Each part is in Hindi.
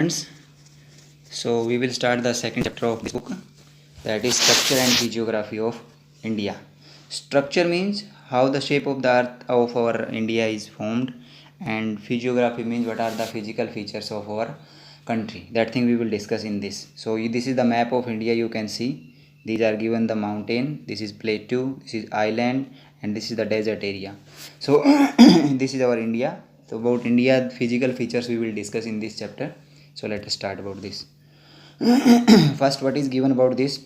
Friends, so we will start the second chapter of this book, that is Structure and Physiography of India. Structure means how the shape of the earth of our India is formed, and physiography means what are the physical features of our country. That thing we will discuss in this. So this is the map of India. You can see these are given the mountain, this is plateau, this is island, and this is the desert area. So this is our India. So about India physical features we will discuss in this chapter. So let us start about this. First, what is given about this?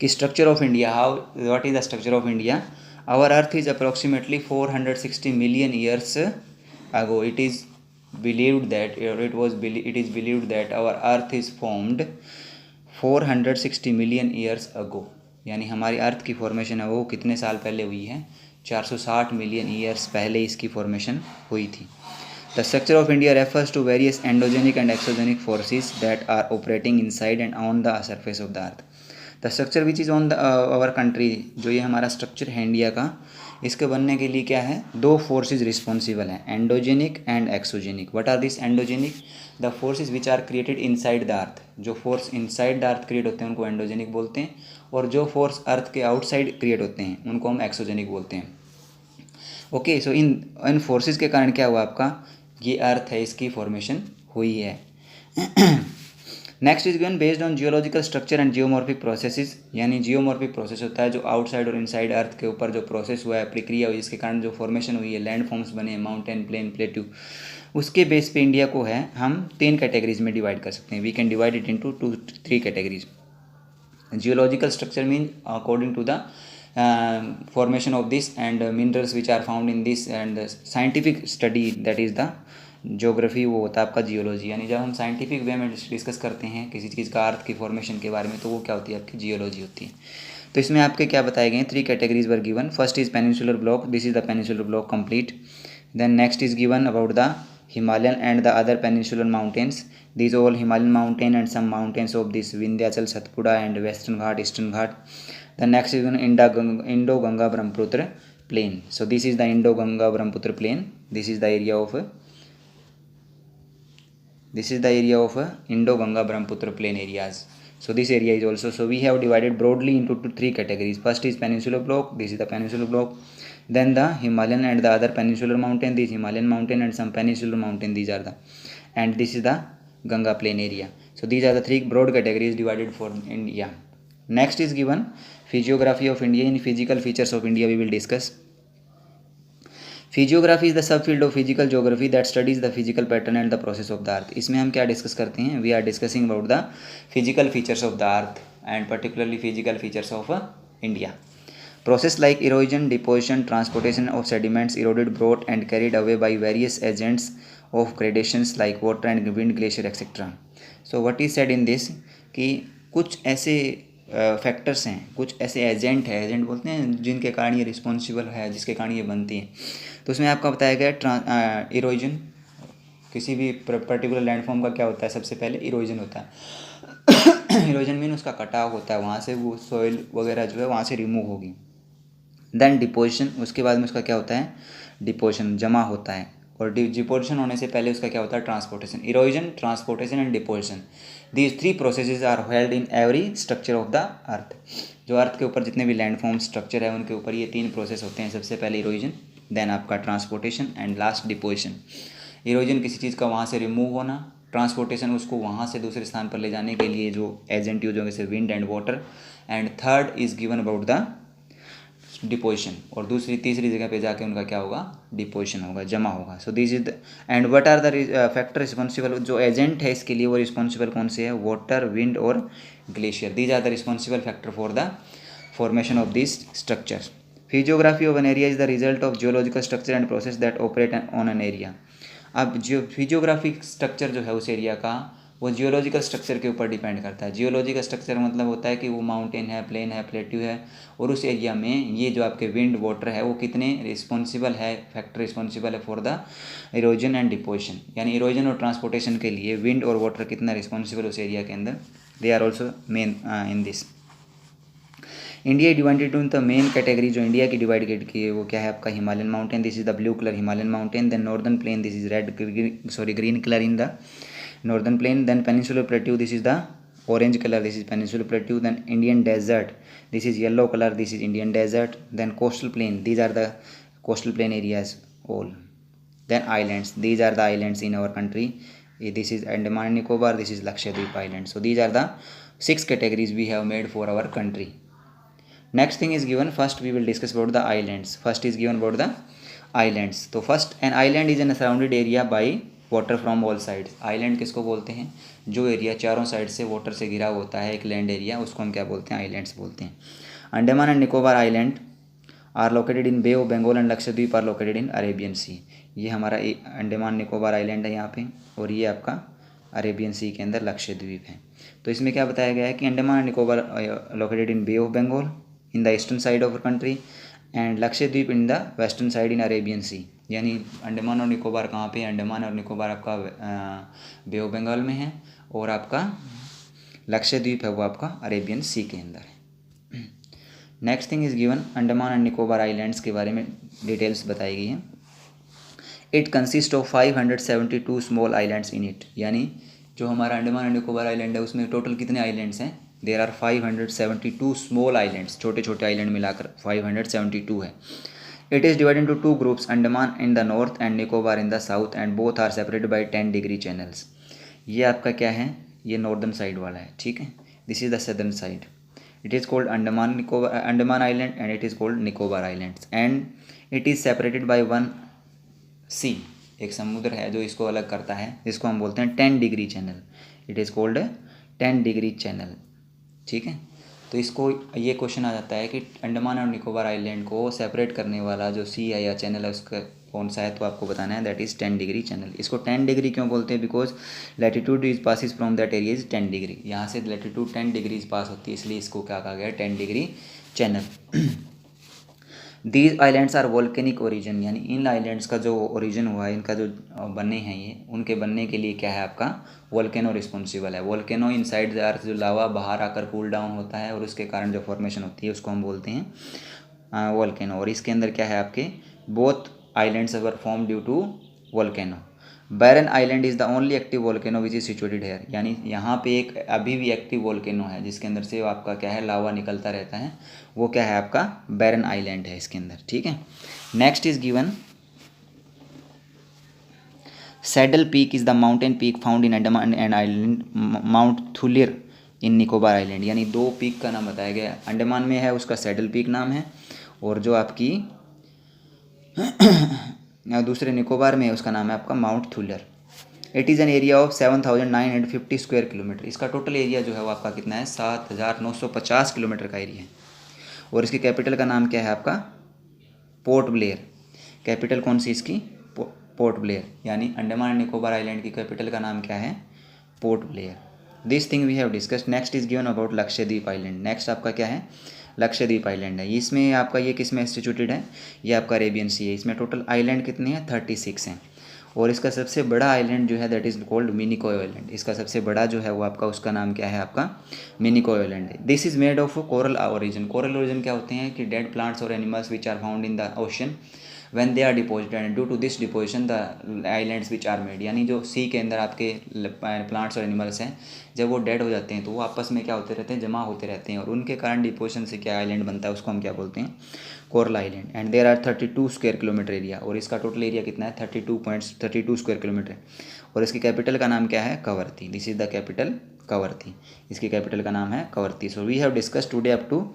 कि structure of India. What is the structure of India? Our Earth is approximately 460 million years ago. It is believed that our Earth is formed 460 million years ago. यानी हमारी अर्थ की फॉर्मेशन है वो कितने साल पहले हुई है? 460 मिलियन ईयर्स पहले इसकी फॉर्मेशन हुई थी. The structure of India refers to various endogenic and exogenic forces that are operating inside and on the surface of the earth. The structure which is on the our country, जो ये हमारा स्ट्रक्चर है इंडिया का, इसके बनने के लिए क्या है? दो फोर्सेस रिस्पॉन्सिबल हैं, endogenic and exogenic. What are this endogenic? The forces which are created inside the earth. जो force inside the earth create होते हैं उनको एंडोजेनिक बोलते हैं, और जो फोर्स अर्थ के आउटसाइड क्रिएट होते हैं उनको हम एक्सोजेनिक बोलते हैं. ओके, सो इन फोर्सेस के कारण क्या हुआ? आपका ये अर्थ है, इसकी फॉर्मेशन हुई है. Next is given based on geological structure and geomorphic processes. यानी जियोमॉर्फिक प्रोसेस होता है जो आउटसाइड और इनसाइड अर्थ के ऊपर जो प्रोसेस हुआ है, प्रक्रिया हुई, जिसके कारण जो फॉर्मेशन हुई है, लैंड फॉर्म्स बने, माउंटेन, प्लेन, प्लेट्यू, उसके बेस पे इंडिया को है हम 3 कैटेगरीज में डिवाइड कर सकते हैं. We can divide it into 3 categories. Geological structure mean according to the formation of this and minerals which are found in this, and scientific study that is the geography. वो होता है आपका जियोलॉजी. यानी जब हम साइंटिफिक वे में डिस्कस करते हैं किसी चीज़ का अर्थ की फॉर्मेशन के बारे में, तो वो क्या होती है? आपकी जियोलॉजी होती है. तो इसमें आपके क्या बताए गए हैं? 3 categories were given. First is peninsular block. This is the peninsular block complete. Then next is given about the Himalayan and the other peninsular mountains. These all Himalayan mountain and some mountains of this Vindhyachal, Satpura and Western Ghat, Eastern Ghat. The next is Indo-Ganga Brahmaputra plain. So this is the Indo-Ganga Brahmaputra plain. This is the area of Indo-Ganga Brahmaputra plain areas. So this area is also, so we have divided broadly into 3 categories. First is peninsular block. This is the peninsular block. Then the Himalayan and the other peninsular mountain. These Himalayan mountain and some peninsular mountain. These are the, and this is the Ganga plain area. So these are the 3 broad categories divided for India. Next is given physiography of India. In physical features of India we will discuss. Physiography is the sub field of physical geography that studies the physical pattern and the process of the earth. इसमें हम क्या डिस्कस करते हैं? We are discussing about the physical features of the earth and particularly physical features of India. Process like erosion, deposition, transportation of sediments eroded, brought and carried away by various agents of gradations like water and wind, glacier, etc. So what is said in this कि कुछ ऐसे फैक्टर्स हैं, कुछ ऐसे एजेंट है, एजेंट बोलते हैं, जिनके कारण ये रिस्पॉन्सिबल है, जिसके कारण ये बनती हैं. तो उसमें आपका बताया गया इरोजन. किसी भी पर्टिकुलर लैंडफॉर्म का क्या होता है? सबसे पहले इरोजन होता है. इरोजन मीन उसका कटाव होता है, वहाँ से वो सॉइल वगैरह जो है वहाँ से रिमूव होगी. देन डिपोजिशन, उसके बाद में उसका क्या होता है? डिपोजिशन, जमा होता है. और डिपोजिशन होने से पहले उसका क्या होता है? Transportation. Erosion, transportation and deposition, these 3 processes are held in every structure of the earth. जो अर्थ के ऊपर जितने भी लैंडफॉर्म स्ट्रक्चर है उनके ऊपर ये 3 प्रोसेस होते हैं. सबसे पहले इरोजन, देन आपका transportation and last deposition. Erosion किसी चीज़ का वहाँ से रिमूव होना, ट्रांसपोर्टेशन उसको वहाँ से दूसरे स्थान पर ले जाने के लिए जो एजेंट यूज होंगे, जैसे wind and water, and third is given about the deposition. और तीसरी जगह पे जाके उनका क्या होगा? डिपोजिशन होगा, जमा होगा. So this is and what are the factor responsible? जो एजेंट है इसके लिए वो रिस्पॉन्सिबल कौन से है? वाटर, विंड और glacier. These are the responsible factor for the formation of this structures. Physiography of an area is the result of geological structure and process that operate on an area. अब जो फिजियोग्राफिक स्ट्रक्चर जो है उस एरिया का, वो जियोलॉजिकल स्ट्रक्चर के ऊपर डिपेंड करता है. जियोलॉजिकल स्ट्रक्चर मतलब होता है कि वो माउंटेन है, प्लेन है, प्लेट्यू है, और उस एरिया में ये जो आपके विंड, वाटर है, वो कितने रिस्पॉन्सिबल है, फैक्टर रिस्पॉन्सिबल है for the erosion and deposition. यानी इरोजन और ट्रांसपोर्टेशन के लिए विंड और वाटर कितना रिस्पॉन्सिबल उस एरिया के अंदर, they are also main in this. India divided in the main category. जो इंडिया की डिवाइड की है वो क्या है? आपका Himalayan mountain. This is the blue colour Himalayan mountain. Then northern plain. This is red green colour in the northern plain, then peninsular plateau, this is the orange color, this is peninsular plateau, then Indian desert, this is yellow color, this is Indian desert, then coastal plain, these are the coastal plain areas all, then islands, these are the islands in our country, this is Andaman and Nicobar, this is Lakshadweep island. So these are the 6 categories we have made for our country. Next thing is given, first we will discuss about the islands. First is given about the islands. तो first an island is an surrounded area by water from all sides. Island किसको बोलते हैं? जो एरिया चारों साइड से वाटर से घिरा होता है, एक लैंड एरिया, उसको हम क्या बोलते हैं? आइलैंड्स बोलते हैं. Andaman and Nicobar island are located in bay of Bengal and Lakshadweep are located in Arabian sea. ये हमारा अंडमान निकोबार आइलैंड है यहाँ पे, और ये आपका अरेबियन सी के अंदर लक्षद्वीप है. तो इसमें क्या बताया गया है कि Andaman and Nicobar located in bay of Bengal in the eastern side of country and Lakshadweep in the western side in Arabian sea. यानी अंडमान और निकोबार कहाँ पे? अंडमान और निकोबार आपका बे ऑफ बंगाल में है, और आपका लक्षद्वीप है वो आपका अरेबियन सी के अंदर है. Next thing is given, Andaman and Nicobar islands के बारे में डिटेल्स बताई गई हैं. It consist of 572 small islands in it. यानी जो हमारा अंडमान एंड निकोबार आइलैंड है उसमें टोटल कितने आइलैंड्स हैं? देर आर 572 स्मॉल आइलैंड्स, छोटे छोटे आइलैंड मिलाकर 572 है. It is divide into 2 groups, Andaman in the north and Nicobar in the south, and both are separated by 10 degree channels. ये आपका क्या है? ये नॉर्दर्न साइड वाला है, ठीक है. This is the southern side. It is called Andaman island and it is called Nicobar islands, and it is separated by 1 सी. एक समुद्र है जो इसको अलग करता है, जिसको हम बोलते हैं 10 degree channel. It is called 10 degree channel, ठीक है. तो इसको ये क्वेश्चन आ जाता है कि अंडमान और निकोबार आइलैंड को सेपरेट करने वाला जो सी है या चैनल है उसका कौन सा है, तो आपको बताना है. That is 10 degree channel. इसको 10 डिग्री क्यों बोलते हैं? Because latitude is passes from that area is 10 degree. यहाँ से लैटिट्यूड 10 डिग्रीज पास होती है, इसलिए इसको क्या कहा गया? 10 degree channel. These islands are volcanic origin. यानी इन आइलैंड्स का जो ओरिजिन हुआ है, इनका जो बनने हैं ये, उनके बनने के लिए क्या है आपका? वोल्केनो रिस्पॉन्सिबल है. वोल्केनो इनसाइड द अर्थ, जो लावा बाहर आकर कूल डाउन होता है और उसके कारण जो फॉर्मेशन होती है उसको हम बोलते हैं वोल्केनो. और इसके अंदर क्या है आपके? Both islands were form due to volcano. Barren island is the only active volcano which is situated here. यानी यहाँ पे एक अभी भी एक्टिव वोल्केनो है जिसके अंदर से आपका क्या है? लावा निकलता रहता है. वो क्या है आपका? बैरन आइलैंड है इसके अंदर, ठीक है. Next is given, saddle peak is the mountain peak found in Andaman and island, mount Thuillier in Nicobar island. यानी 2 पीक का नाम बताया गया. अंडमान में है उसका सैडल पीक नाम है, और जो आपकी दूसरे निकोबार में है उसका नाम है आपका mount Thuillier. It is an area of 7,950 square kilometre. इसका टोटल एरिया जो है वो आपका कितना है? 7,950 किलोमीटर का एरिया है. और इसकी कैपिटल का नाम क्या है आपका? Port Blair. कैपिटल कौन सी इसकी? Port Blair. यानी अंडमान एंड निकोबार आइलैंड की कैपिटल का नाम क्या है? Port Blair. This thing we have discussed. Next is given about Lakshadweep island. Next आपका क्या है? लक्षद्वीप आइलैंड है. इसमें आपका ये किस में इंस्टीट्यूटेड है? ये आपका अरेबियन सी है. इसमें टोटल आइलैंड कितने हैं? 36 हैं. और इसका सबसे बड़ा आइलैंड जो है that is called Minicoy island. इसका सबसे बड़ा जो है वो आपका, उसका नाम क्या है आपका? मिनिकॉय आइलैंड है. This is made of coral origin. Coral origin क्या होते हैं? कि डेड प्लांट्स और animals which are found in the ocean when they are deposited, and due to this deposition the islands which are made. यानी जो सी के अंदर आपके प्लांट्स और एनिमल्स हैं, जब वो डेड हो जाते हैं तो वो आपस में क्या होते रहते हैं? जमा होते रहते हैं, और उनके कारण डिपोजिशन से क्या आइलैंड बनता है उसको हम क्या बोलते हैं? Coral island. And there are 32 square kilometre area. और इसका टोटल एरिया कितना है? 32.32 स्क्वायर किलोमीटर. और इसकी कैपिटल का नाम क्या है? Kavaratti. This is the capital, Kavaratti. इसकी कैपिटल का नाम है Kavaratti. So we have discussed today up to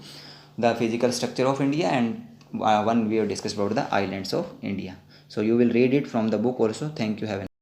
the physical structure of India, and one we have discussed about the islands of India. So you will read it from the book also. Thank you. Have a